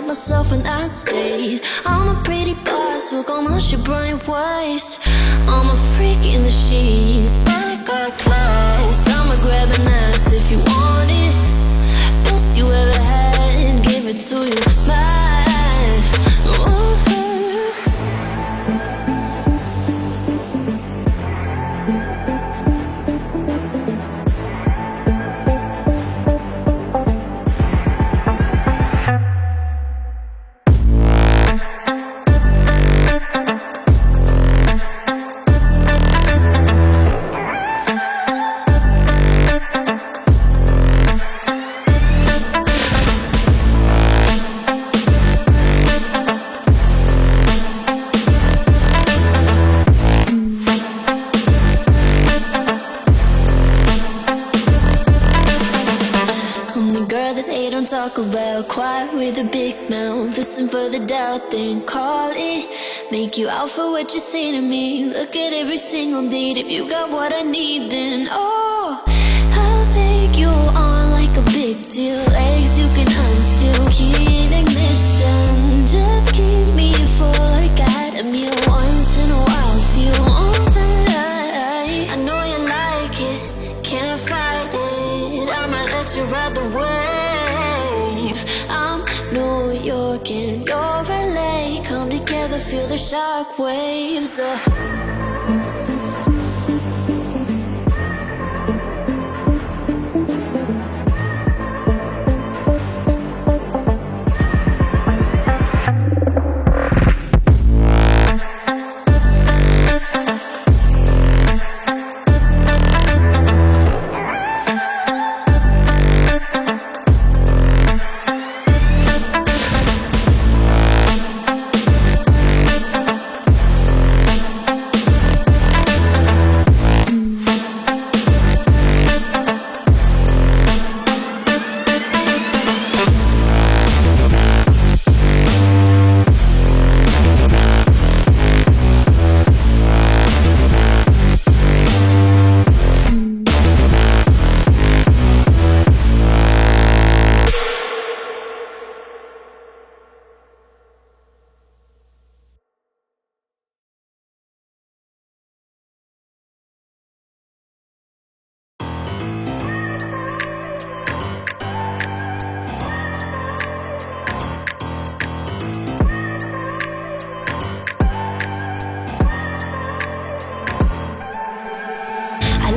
Myself in that state. I'm a pretty boss with almost your brain waste. I'm a freak in the sheets, but I got class. I'ma grab an ass if you want it. Best you ever had, give it to you. Talk about quiet with a big mouth. Listen for the doubt, then call it. Make you out for what you say to me. Look at every single date. If you got what I need, then oh, I'll take you on like a big deal. Legs you can unfeel, key in ignition. Just keep me full like I had a meal. Once in a while, feel alright. I know you like it, can't fight it. I might let you ride the wave. New York and you're LA, come together, feel the shock waves.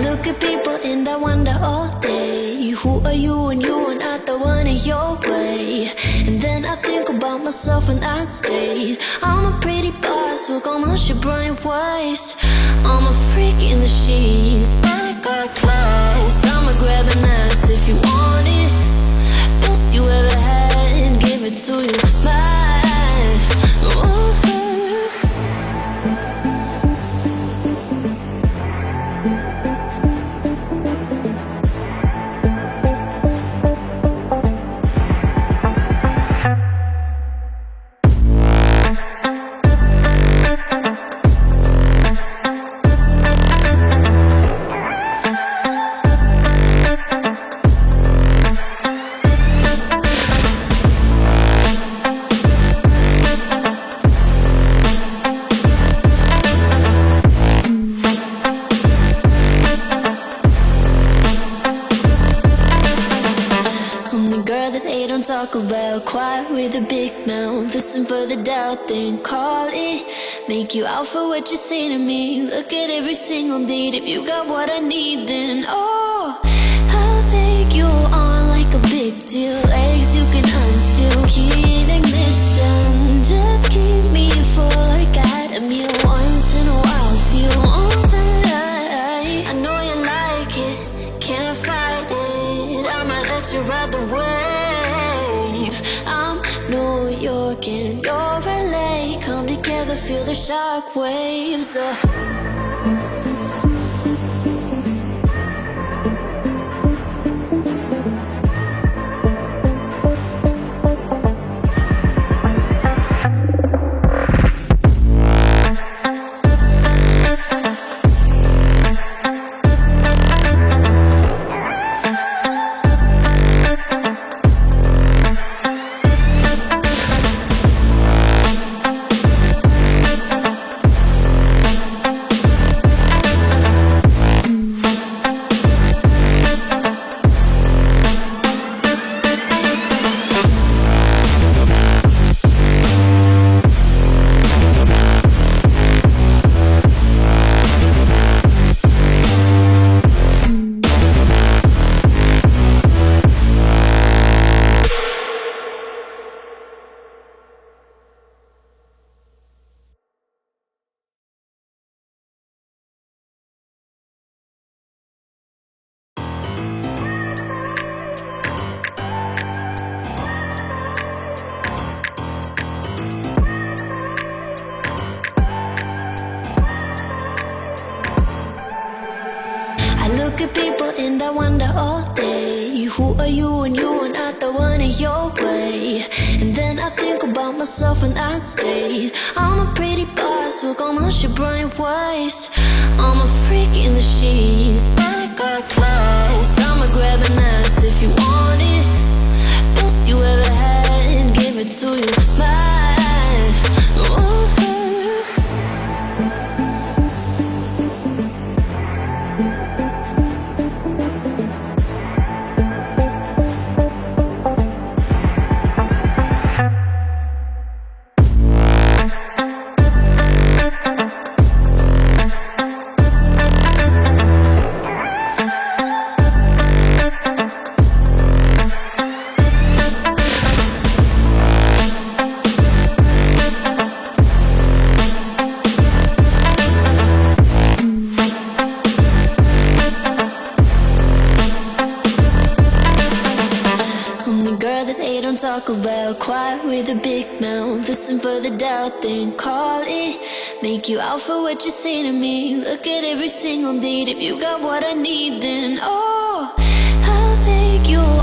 Look at people and I wonder all day, who are you and you are not the one in your way. And then I think about myself in that state. I'm a pretty boss with almost your brain waste. I'm a freak in the sheets, but I got class. I'ma grab an ass if you want it. Best you ever had, give it to you. Talk about quiet with a big mouth. Listen for the doubt, then call it. Make you out for what you say to me. Look at every single date. If you got what I need, then oh, I'll take you on like a big deal. Legs you can unfeel, key in ignition. Just keep me full like I had a meal. Once in a while, feel alright. I know you like it, can't fight it. I might let you ride the wave. New York and you're LA, come together, feel the shock waves. your way. And then I think about myself when I stayed. I'm a pretty boss, look on my shit bright waist. I'm a freak in the sheets, but I got class. I'ma grab an ass if you want it. Best you ever had, give it to you, mine. Ooh. Talk about quiet with a big mouth. Listen for the doubt, then call it. Make you out for what you say to me. Look at every single date. If you got what I need, then oh, I'll take you